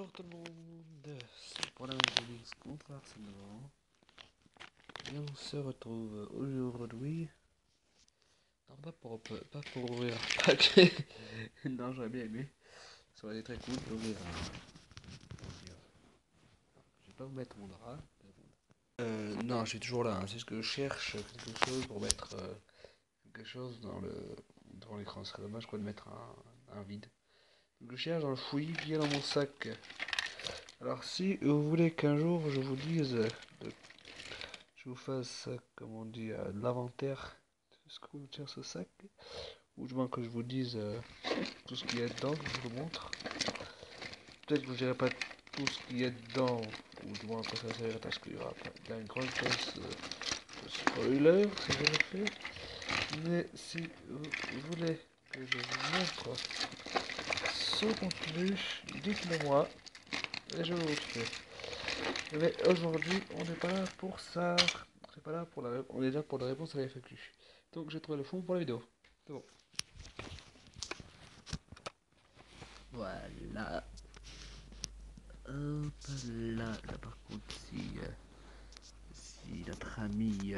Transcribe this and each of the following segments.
Bonjour tout le monde, c'est pour la Angélix contre Arsenal. Et on se retrouve aujourd'hui. Non, pas pour ouvrir un pack. Non, j'aurais bien aimé. Ça aurait été très cool d'ouvrir je vais pas vous mettre mon drap. Non, je suis toujours là. Hein. C'est ce que je cherche quelque chose pour mettre quelque chose devant l'écran. Ce serait dommage quoi de mettre un vide. Donc je cherche dans le fouillis qui est dans mon sac. Alors si vous voulez qu'un jour je vous dise je vous fasse, comme on dit, de l'inventaire de ce que contient ce sac, ou du moins que je vous dise tout ce qu'il y a dedans, que je vous le montre. Peut-être que je ne dirai pas tout ce qu'il y a dedans, ou du moins que ça servira parce qu'il y aura pas une grande caisse de spoiler, si je le fais. Mais si vous voulez que je vous montre ce contenu, dites-le moi, et je vous le fais. Mais aujourd'hui, on n'est pas là pour ça. C'est pas là pour on est là pour la réponse à la FAQ. Donc j'ai trouvé le fond pour la vidéo. C'est bon. Voilà. Hop là. Là par contre, si notre ami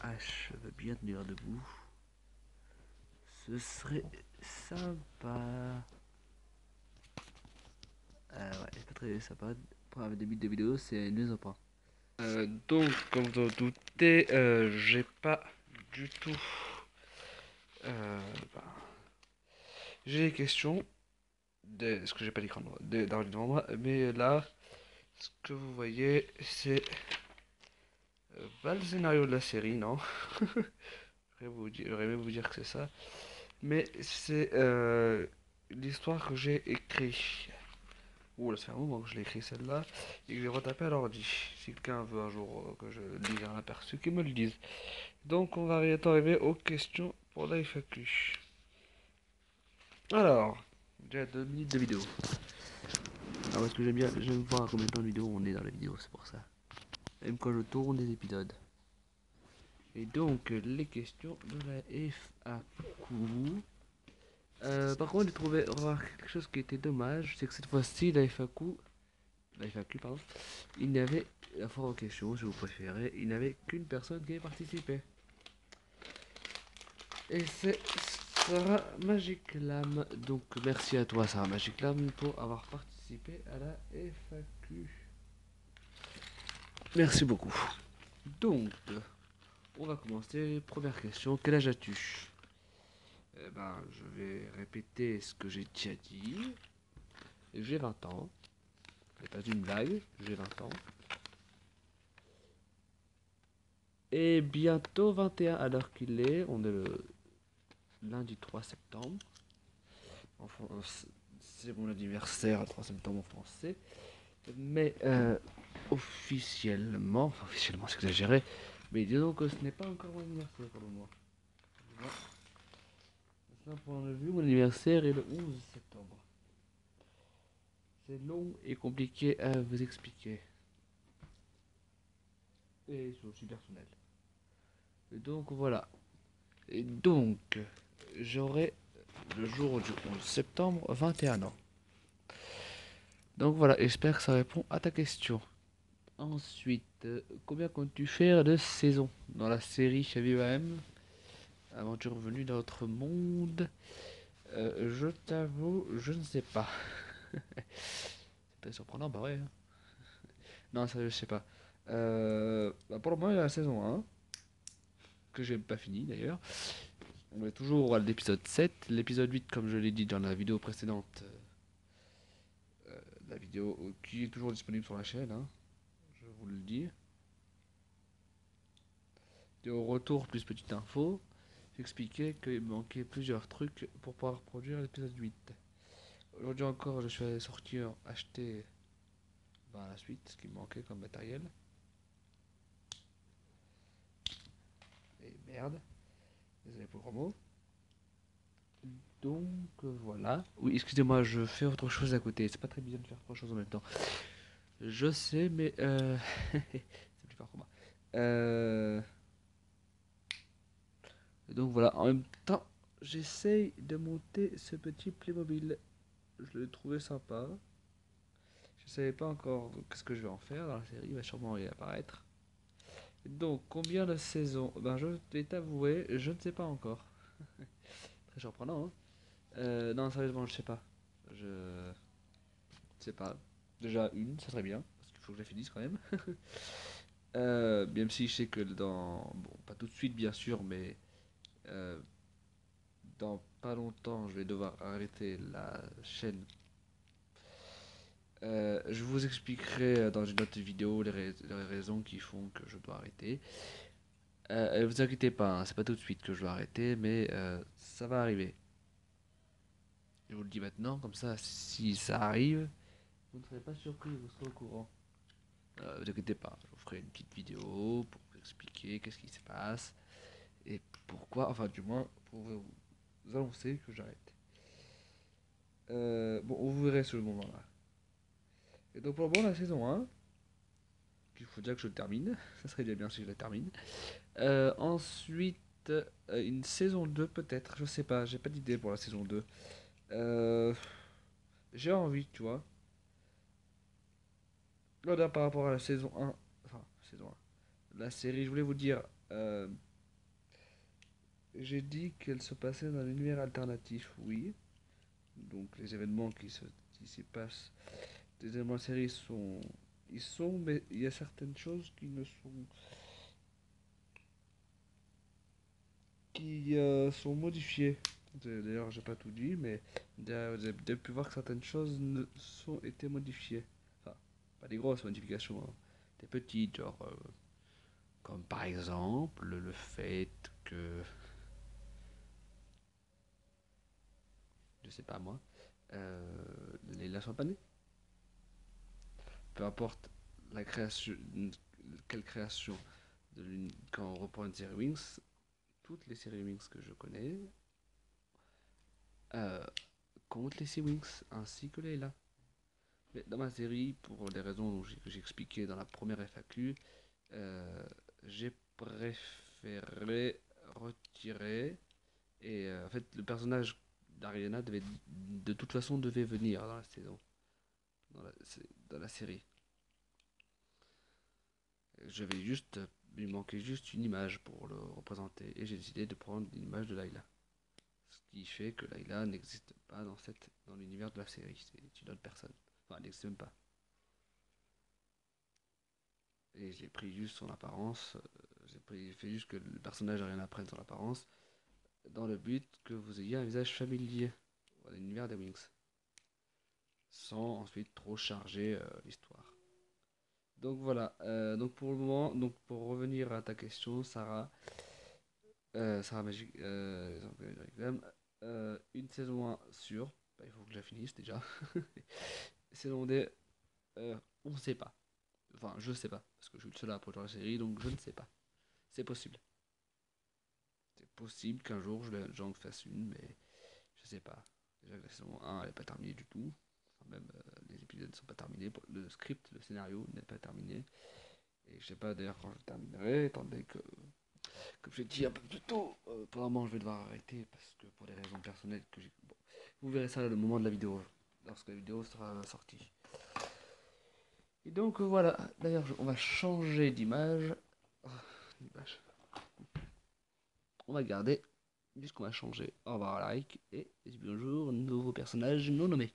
H veut bien tenir debout, ce serait sympa. Ouais, c'est pas très sympa. Pour un début de vidéo, c'est une mise au point. Donc, comme vous en doutez, j'ai pas du tout. Euh, bah, j'ai des questions. Ce que j'ai pas l'écran devant moi, mais là, ce que vous voyez, c'est pas le scénario de la série, non. J'aurais aimé vous dire que c'est ça, mais c'est l'histoire que j'ai écrite. Ouh, là, ça fait un moment que je l'ai écrit celle-là et que j'ai retapé à l'ordi. Si quelqu'un veut un jour que je lise un aperçu, qu'il me le dise. Donc, on va bientôt arriver aux questions pour la FAQ. Alors, déjà 2 minutes de vidéo. Ah, parce que j'aime voir combien de temps de vidéo on est dans la vidéo, c'est pour ça. Même quand je tourne des épisodes. Et donc, les questions de la FAQ. Par contre, j'ai trouvé quelque chose qui était dommage, c'est que cette fois-ci, la FAQ, pardon, il n'y avait, la fois en question, si vous préférez, il n'y avait qu'une personne qui avait participé. Et c'est Sarah Magiclam. Donc, merci à toi, Sarah Magiclam, pour avoir participé à la FAQ. Merci beaucoup. Donc, on va commencer. Première question, quel âge as-tu? Eh ben, je vais répéter ce que j'ai déjà dit. J'ai 20 ans. C'est pas une blague, j'ai 20 ans. Et bientôt 21 à l'heure qu'il est. On est le lundi 3 septembre. Enfin, c'est mon anniversaire, le 3 septembre en français. Mais officiellement c'est exagéré. Mais disons que ce n'est pas encore mon anniversaire pour le moment. D'un point de vue, mon anniversaire est le 11 septembre. C'est long et compliqué à vous expliquer. Et c'est aussi personnel. Et donc voilà. Et donc, j'aurai le jour du 11 septembre 21 ans. Donc voilà, j'espère que ça répond à ta question. Ensuite, combien comptes-tu faire de saisons dans la série Chez M, Aventure venue dans notre monde? Je t'avoue, je ne sais pas. C'est très surprenant, bah ouais. Hein. Non, ça je sais pas. Pour le moment, il y a la saison 1, que j'ai pas fini d'ailleurs. On est toujours à l'épisode 7. L'épisode 8, comme je l'ai dit dans la vidéo précédente, la vidéo qui est toujours disponible sur la chaîne, hein, je vous le dis. Et au retour, plus petite info, j'expliquais qu'il me manquait plusieurs trucs pour pouvoir produire l'épisode 8. Aujourd'hui encore, je suis allé sortir acheter la suite, ce qui me manquait comme matériel. Et merde, désolé pour le gros mot. Donc voilà. Oui, excusez-moi, je fais autre chose à côté. C'est pas très bien de faire trois choses en même temps. Je sais, mais c'est plus fort pour moi. Donc voilà, en même temps, j'essaye de monter ce petit Playmobil. Je l'ai trouvé sympa. Je savais pas encore qu'est-ce que je vais en faire dans la série, il va sûrement y apparaître. Donc, combien de saisons? Ben, je vais t'avouer, je ne sais pas encore. Très surprenant, hein. Non, sérieusement, je sais pas. Je sais pas. Déjà une, ça serait bien, parce qu'il faut que je la finisse quand même. Même si je sais que dans... Bon, pas tout de suite, bien sûr, mais euh, dans pas longtemps, je vais devoir arrêter la chaîne. Je vous expliquerai dans une autre vidéo les raisons qui font que je dois arrêter. Vous inquiétez pas, hein, c'est pas tout de suite que je dois arrêter, mais ça va arriver. Je vous le dis maintenant, comme ça, si ça arrive, vous ne serez pas surpris, vous serez au courant. Vous inquiétez pas, je vous ferai une petite vidéo pour vous expliquer qu'est-ce qui se passe et pourquoi, enfin du moins pour vous annoncer que j'arrête. Bon, vous verrez ce moment-là. Et donc pour le moment, la saison 1, il faut déjà que je le termine, ça serait déjà bien si je la termine. Ensuite, une saison 2 peut-être, je sais pas, j'ai pas d'idée pour la saison 2. Euh, j'ai envie, tu vois. Là, par rapport à la saison 1, enfin, saison 1, la série, je voulais vous dire, j'ai dit qu'elle se passait dans un univers alternatif, oui. Donc les événements qui s'y passent, les événements de la série sont, ils sont, mais il y a certaines choses qui ne sont, qui sont modifiées. D'ailleurs, j'ai pas tout dit, mais vous avez pu voir que certaines choses ne sont été modifiées. Enfin, pas des grosses modifications, hein. Des petites, genre, comme par exemple le fait que, je sais pas moi, les lacs sont panés. Peu importe la création, quelle création quand on reprend une série Wings, toutes les séries Wings que je connais euh, comptent les séries Wings ainsi que les là. Mais dans ma série, pour les raisons que j'ai expliquées dans la première FAQ, euh, j'ai préféré retirer et en fait le personnage d'Ariana devait de toute façon devait venir dans la saison, dans la, dans la série. Je vais juste, il manquait juste une image pour le représenter et j'ai décidé de prendre une image de Layla. Ce qui fait que Layla n'existe pas dans l'univers de la série, c'est une autre personne. Enfin, elle n'existe même pas. Et j'ai pris juste son apparence, fait juste que le personnage n'a rien à prendre son apparence, dans le but que vous ayez un visage familier dans l'univers des Wings, sans ensuite trop charger l'histoire. Donc voilà, donc pour le moment, donc pour revenir à ta question, Sarah, Sarah Magic, une saison 1 sûre, bah, il faut que je la finisse déjà. Saison 2, on ne sait pas. Enfin, je sais pas, parce que je suis le seul à produire la série, donc je ne sais pas. C'est possible. C'est possible qu'un jour j'en fasse une, mais je sais pas. Déjà que la saison 1 elle n'est pas terminée du tout. Enfin, même les épisodes ne sont pas terminés. Le script, le scénario n'est pas terminé. Et je sais pas d'ailleurs quand je terminerai, étant donné que, comme j'ai dit un peu plus tôt, pour le moment je vais devoir arrêter parce que pour des raisons personnelles que j'ai. Bon, vous verrez ça le moment de la vidéo, lorsque la vidéo sera sortie. Et donc voilà, d'ailleurs on va changer d'image. Oh, d'image. On va garder puisqu'on va changer. Au revoir like et bonjour, nouveau personnage non nommé.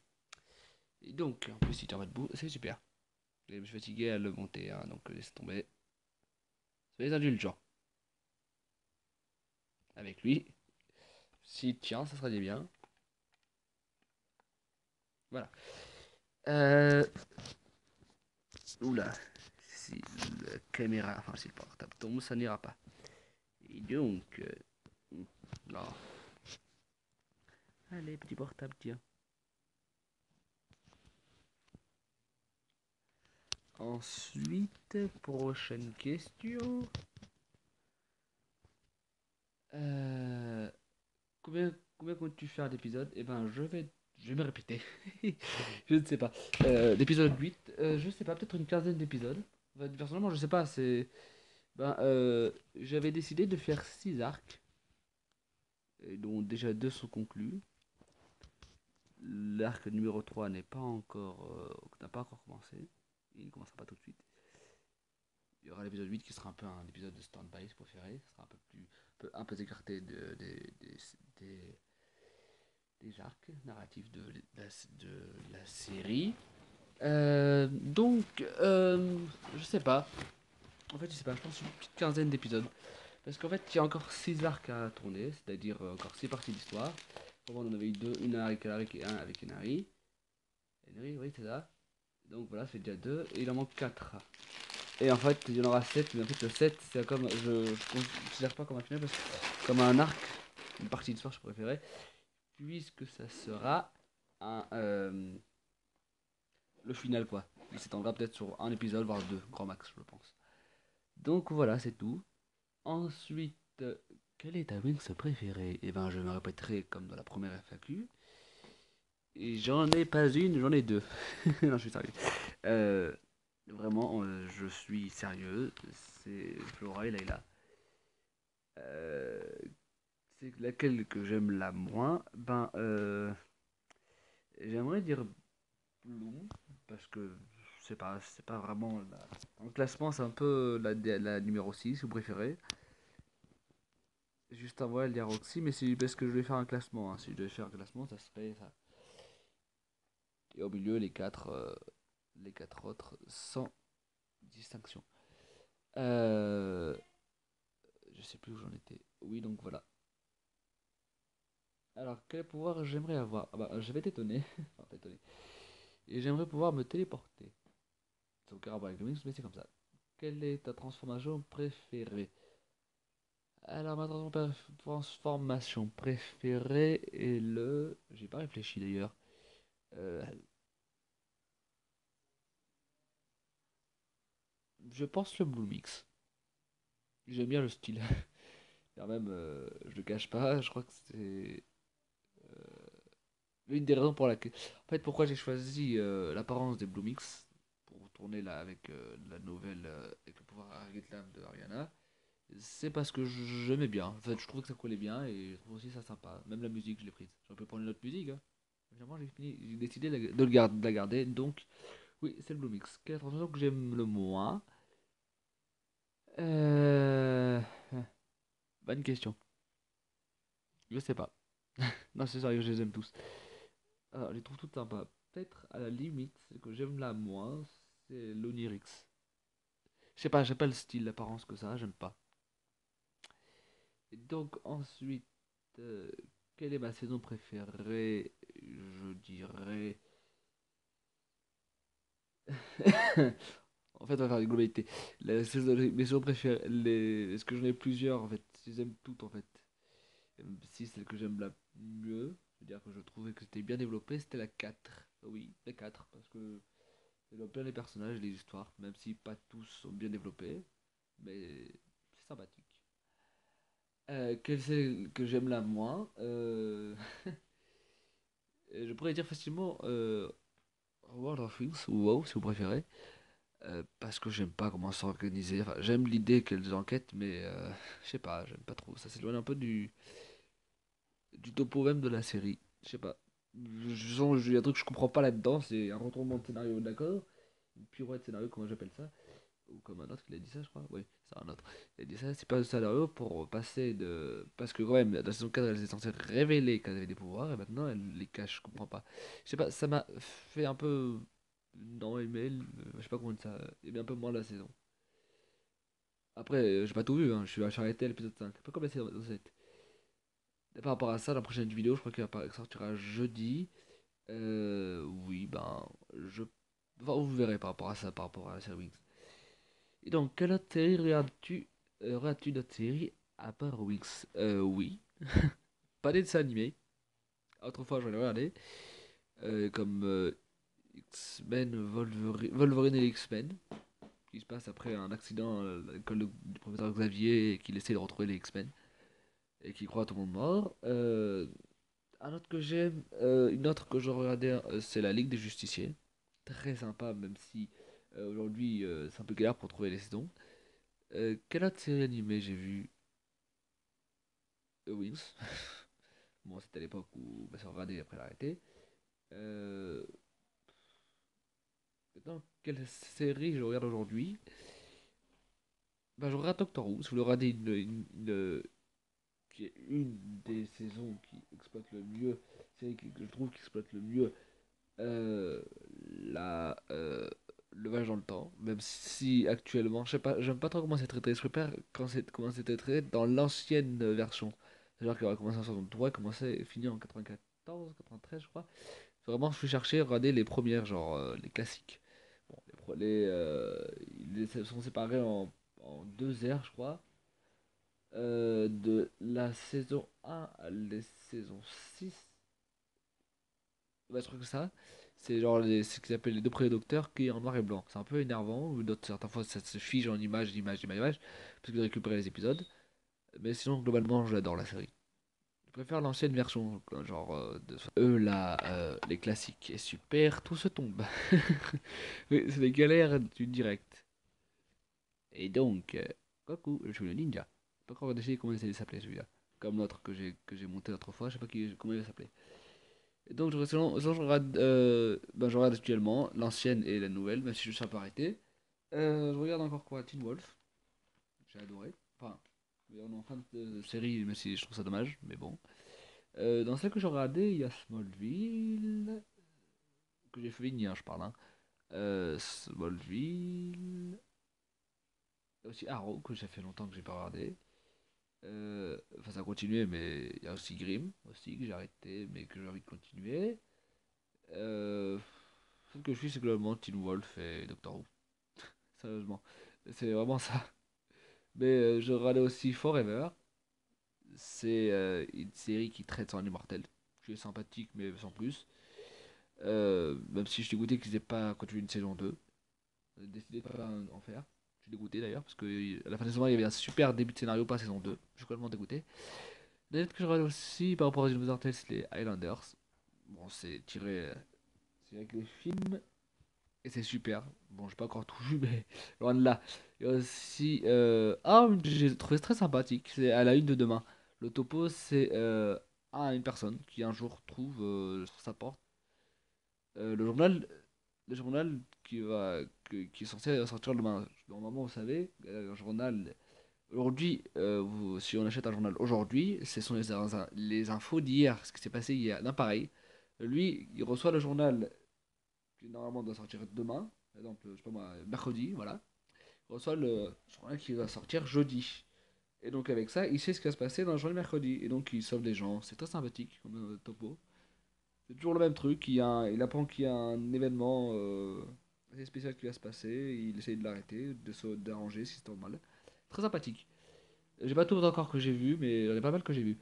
Et donc, en plus il est en mode bout, c'est super. Je me suis fatigué à le monter, hein, donc laisse tomber. Soyez indulgents avec lui. S'il tient, ça serait bien. Voilà. Euh... Oula. Si la caméra, enfin si le portable tombe, ça n'ira pas. Et donc... non. Allez, petit portable, tiens. Ensuite, prochaine question. Euh, combien comptes-tu faire d'épisodes? Eh ben, je vais me répéter. Je ne sais pas. L'épisode 8, je sais pas, peut-être une quinzaine d'épisodes. Enfin, personnellement, je sais pas, c'est... Ben, j'avais décidé de faire 6 arcs, et dont déjà 2 sont conclus. l'arc numéro 3 n'a pas encore commencé. Il ne commencera pas tout de suite. Il y aura l'épisode 8 qui sera un peu un épisode de stand-by, si vous préférez. Ce sera un peu plus, un peu écarté des, des arcs narratifs de la série. Je sais pas. En fait, je sais pas, je pense une petite quinzaine d'épisodes. Parce qu'en fait, il y a encore 6 arcs à tourner, c'est-à-dire encore 6 parties d'histoire. Avant, on en avait eu deux, une avec Alaric et un avec Henry. Henry, oui, c'est ça. Donc voilà, c'est déjà 2. Et il en manque 4. Et en fait, il y en aura 7. Mais en fait, le 7, c'est comme. Je considère pas comme un final, parce que comme un arc, une partie d'histoire, je préférais. Puisque ça sera un, le final, quoi. Il s'étendra peut-être sur un épisode, voire deux, grand max, je pense. Donc voilà, c'est tout. Ensuite, quel est ta Wings préférée? Eh ben, je me répéterai comme dans la première FAQ. Et j'en ai pas une, j'en ai deux. Non, je suis sérieux. Euh, Vraiment, je suis sérieux. C'est Flora et Layla. Euh, c'est laquelle que j'aime la moins? J'aimerais dire Bloom parce que c'est pas vraiment en classement, c'est un peu la numéro 6 si vous préférez. Juste avant elle, il y a Roxy, mais c'est parce que je vais faire un classement, hein. Si je devais faire un classement, ça serait ça. Et au milieu, les quatre autres sans distinction. Euh, je sais plus où j'en étais. Oui, donc voilà. Alors, quel pouvoir j'aimerais avoir? Ah bah, je vais t'étonner. Enfin, t'étonner. Et j'aimerais pouvoir me téléporter. C'est au caractère avec le Wings, mais c'est comme ça. Quelle est ta transformation préférée? Alors, ma transformation préférée est le. J'ai pas réfléchi d'ailleurs. Euh, je pense le Blue Mix. J'aime bien le style. Car même, je le cache pas, je crois que c'est une des raisons pour laquelle. En fait, pourquoi j'ai choisi l'apparence des Blue Mix pour tourner là avec la nouvelle, avec le pouvoir Argitlam de Ariana. C'est parce que j'aimais bien. En fait, je trouve que ça collait bien et je trouve aussi ça sympa. Même la musique, je l'ai prise. J'aurais pu prendre une autre musique, hein. Finalement, j'ai décidé de la garder. Donc, oui, c'est le Blue Mix. Quelle est la transformation que j'aime le moins? Euh... Bonne question. Je sais pas. Non, c'est sérieux, je les aime tous. Alors, je les trouve toutes sympas. Peut-être à la limite, ce que j'aime la moins, c'est l'Onyrix. Je sais pas, j'aime pas le style, l'apparence que ça, j'aime pas. Et donc ensuite, euh, quelle est ma saison préférée? Je dirais. En fait, on va faire une globalité. Mes saisons préférées, est-ce que j'en ai plusieurs en fait? Si j'aime toutes en fait. Si celle que j'aime la mieux, je veux dire que je trouvais que c'était bien développé, c'était la 4. Oui, la 4 parce que développe bien les personnages et les histoires, même si pas tous sont bien développés, mais c'est sympathique. Quelle c'est que j'aime la moins? Je pourrais dire facilement World of Wings ou WoW si vous préférez, parce que j'aime pas comment c'est organisé. Enfin, j'aime l'idée qu'elles enquêtent, mais je sais pas, j'aime pas trop. Ça s'éloigne un peu du topo même de la série. Je sais pas. Je sens il y a un truc que je comprends pas là-dedans, c'est un retournement de scénario, d'accord? Une pirouette de scénario, comment j'appelle ça? Ou comme un autre qui a dit ça, je crois. Oui, c'est un autre. Il a dit ça, c'est pas le scénario pour passer de. Parce que quand même, la saison 4, elle était censée révéler qu'elle avait des pouvoirs, et maintenant elle les cache, je comprends pas. Je sais pas, ça m'a fait un peu. Dans email, je sais pas combien de ça. Il y avait un peu moins la saison. Après, j'ai pas tout vu, hein. Je suis arrêté à l'épisode 5. Pas comme la saison 7. Et par rapport à ça, la prochaine vidéo, je crois qu'elle sortira jeudi. Oui, ben. Je. Enfin, vous verrez par rapport à ça, par rapport à la série Wings. Et donc, quelle autre série regardes-tu d'autres séries à part Wings? Oui. Pas des dessins animés. Autrefois, j'en ai regardé. Comme X-Men, Wolverine et les X-Men. Qui se passe après un accident à l'école du professeur Xavier et qu'il essaie de retrouver les X-Men. Et qui croit tout le monde mort. Un autre que j'aime, une autre que je regardais, c'est La Ligue des Justiciers. Très sympa, même si aujourd'hui c'est un peu galère pour trouver les saisons. Quelle autre série animée j'ai vu? Wings. Bon, c'était à l'époque où ma soeur regardait, après elle a arrêté. Euh, Dans quelle série je regarde aujourd'hui? Bah, je regarde Doctor Who. Si vous voulez regarder qui est une des saisons qui exploite le mieux, série que je trouve qui exploite le mieux euh, la, le voyage dans le temps. Même si actuellement, je sais pas, j'aime pas trop comment c'est traité. Je préfère comment c'était traité dans l'ancienne version. C'est-à-dire qu'il a commencé en 63, commencé et fini en 94, 93, je crois. Vraiment, je suis chercher, regarder les premières, genre les classiques. Bon, ils sont séparés en deux aires, je crois. De la saison 1 à la saison 6. Ouais, je crois que ça. C'est genre ce qu'ils appellent les deux premiers docteurs qui est en noir et blanc. C'est un peu énervant. Ou d'autres, certaines fois, ça se fige en images, images, images, images. Parce que de récupérer les épisodes. Mais sinon, globalement, j'adore la série. Je préfère l'ancienne version. Genre, là, les classiques. Et super, tout se tombe. Oui, c'est les galères du direct. Et donc, coucou, je suis le ninja. J'ai pas encore décidé comment il s'appelait celui-là. Comme l'autre que j'ai monté l'autre fois, je sais pas comment il s'appelait. Et donc, sinon, je regarde actuellement l'ancienne et la nouvelle, même si je suis un peu arrêté. Je regarde encore quoi? Teen Wolf, j'ai adoré. Enfin, on est en fin de série, même si je trouve ça dommage, mais bon. Dans celle que j'ai regardée, il y a Smallville, que j'ai fini, hein, je parle. Hein. Smallville. Il y a aussi Arrow, que j'ai fait longtemps que j'ai pas regardé. Enfin, ça a continué, mais il y a aussi Grimm, aussi, que j'ai arrêté, mais que j'ai envie de continuer. Euh, Celle que je suis, c'est globalement Teen Wolf et Doctor Who. Sérieusement. C'est vraiment ça. Mais je regardais aussi Forever. C'est une série qui traite sur un immortel. Qui est sympathique, mais sans plus. Même si je suis dégoûté qu'ils aient pas continué une saison 2. Décidé de pas en faire. Je suis dégoûté d'ailleurs, parce que à la fin de la saison 1, il y avait un super début de scénario, pas saison 2. Je suis complètement dégoûté. D'ailleurs, que je regarde aussi par rapport aux immortels, c'est les Highlanders. Bon, c'est tiré. C'est avec les films. Et c'est super. Bon, j'ai pas encore tout vu, mais loin de là. Et aussi, j'ai trouvé très sympathique. C'est à la une de demain. Le topo, c'est une personne qui un jour trouve sur sa porte le journal qui est censé sortir demain. Normalement, vous savez, un journal. Aujourd'hui, si on achète un journal aujourd'hui, ce sont les infos d'hier, ce qui s'est passé hier. Non, pareil. Lui, il reçoit le journal qui normalement doit sortir demain, par exemple, je sais pas moi, mercredi, voilà, reçoit le journal qui va sortir jeudi. Et donc avec ça, il sait ce qui va se passer dans le journal mercredi. Et donc il sauve les gens. C'est très sympathique comme topo. C'est toujours le même truc. Il apprend qu'il y a un événement assez spécial qui va se passer. Il essaye de l'arrêter, d'arranger si c'est normal. Très sympathique. J'ai pas tout encore que j'ai vu, mais il y en a pas mal que j'ai vu.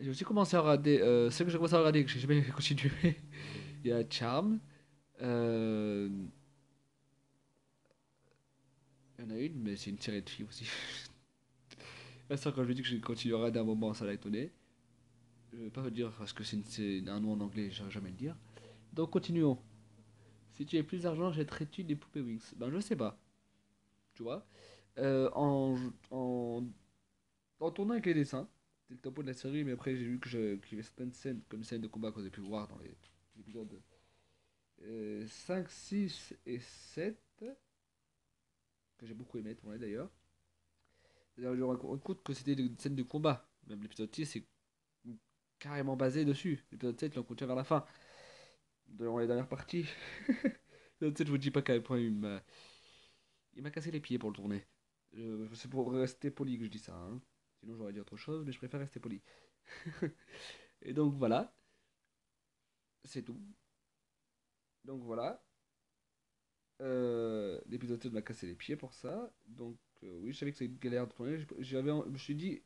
J'ai aussi commencé à regarder. Celle que j'ai commencé à regarder, que j'ai jamais continué. Il y a Charm. Euh, Il y en a une, mais c'est une série de filles aussi. Là, ça, quand je lui dis que je continuerai d'un moment, ça l'a étonné. Je vais pas le dire parce que c'est un nom en anglais, je vais jamais le dire. Donc, continuons. Si tu avais plus d'argent, j'achèterais-tu des poupées Wings? Ben, je sais pas. Tu vois? Euh, en, en, En tournant avec les dessins, c'est le topo de la série, mais après, j'ai vu qu'il y avait certaines scènes, comme scènes de combat qu'on a pu voir dans les épisodes 5, 6 et 7, que j'ai beaucoup aimé tourner d'ailleurs. D'ailleurs, je me rends compte que c'était des scènes de combat. Même l'épisode 6, c'est carrément basé dessus. L'épisode 7, on continue vers la fin. Dans les dernières parties. L'épisode 7, je vous dis pas qu'à quel point il m'a cassé les pieds pour le tourner. C'est pour rester poli que je dis ça. Hein. Sinon, j'aurais dit autre chose, mais je préfère rester poli. Et donc, voilà. C'est tout. Donc, voilà. L'épisode 7 m'a cassé les pieds pour ça. Donc, oui, je savais que c'était une galère de tourner. Je me suis dit,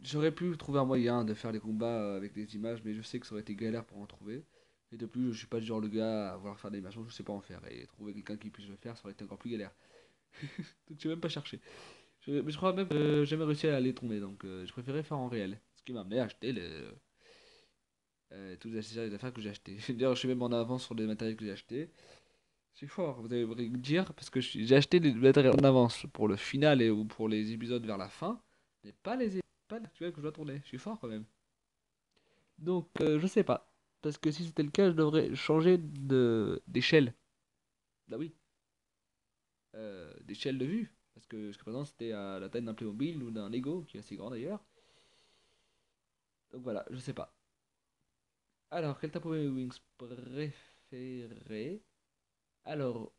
j'aurais pu trouver un moyen de faire les combats avec des images, mais je sais que ça aurait été galère pour en trouver. Et de plus, je suis pas du genre le gars à vouloir faire des images, je sais pas en faire. Et trouver quelqu'un qui puisse le faire, ça aurait été encore plus galère. Donc j'ai même pas cherché. Mais je crois même que j'ai jamais réussi à les tourner, donc je préférais faire en réel. Ce qui m'a amené à acheter toutes les affaires que j'ai achetées. D'ailleurs, je suis même en avance sur les matériels que j'ai achetés. C'est fort, vous allez me dire, parce que j'ai acheté des matériels en avance pour le final ou pour les épisodes vers la fin, mais pas les actuels que je dois tourner. Je suis fort quand même. Donc, je sais pas. Parce que si c'était le cas, je devrais changer d'échelle. Bah oui, d'échelle de vue. Parce que jusqu'à présent, c'était à la taille d'un Playmobil ou d'un Lego, qui est assez grand d'ailleurs. Donc voilà, je sais pas. Alors, quel Tapo Wings préféré? Alors,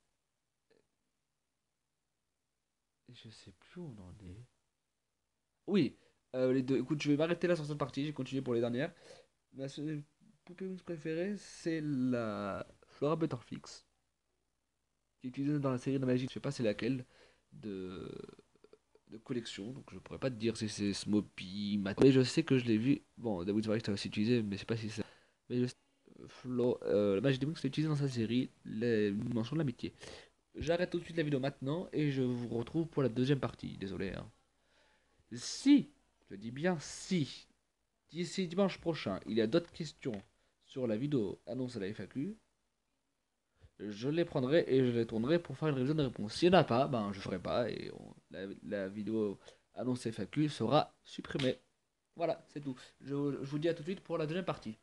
je sais plus où on en est. Oui, les deux. Écoute, je vais m'arrêter là sur cette partie, j'ai continué pour les dernières. Poupée Wings préférée, c'est la Flora Butterfix, qui est utilisée dans la série de magie. Je sais pas c'est laquelle de, de collection, donc je pourrais pas te dire si c'est Smoppy, mais je sais que je l'ai vu. Bon, David Varix l'a aussi utilisé, mais je sais pas si c'est. Mais la magie des Wings, c'est utilisé dans sa série, les mentions de l'amitié. J'arrête tout de suite la vidéo maintenant et je vous retrouve pour la deuxième partie. Désolé, hein. Si, je dis bien si, d'ici dimanche prochain, il y a d'autres questions sur la vidéo annonce à la FAQ, je les prendrai et je les tournerai pour faire une révision de réponse. S'il n'y en a pas, ben je ferai pas et la vidéo annonce FAQ sera supprimée. Voilà, c'est tout. Je vous dis à tout de suite pour la deuxième partie.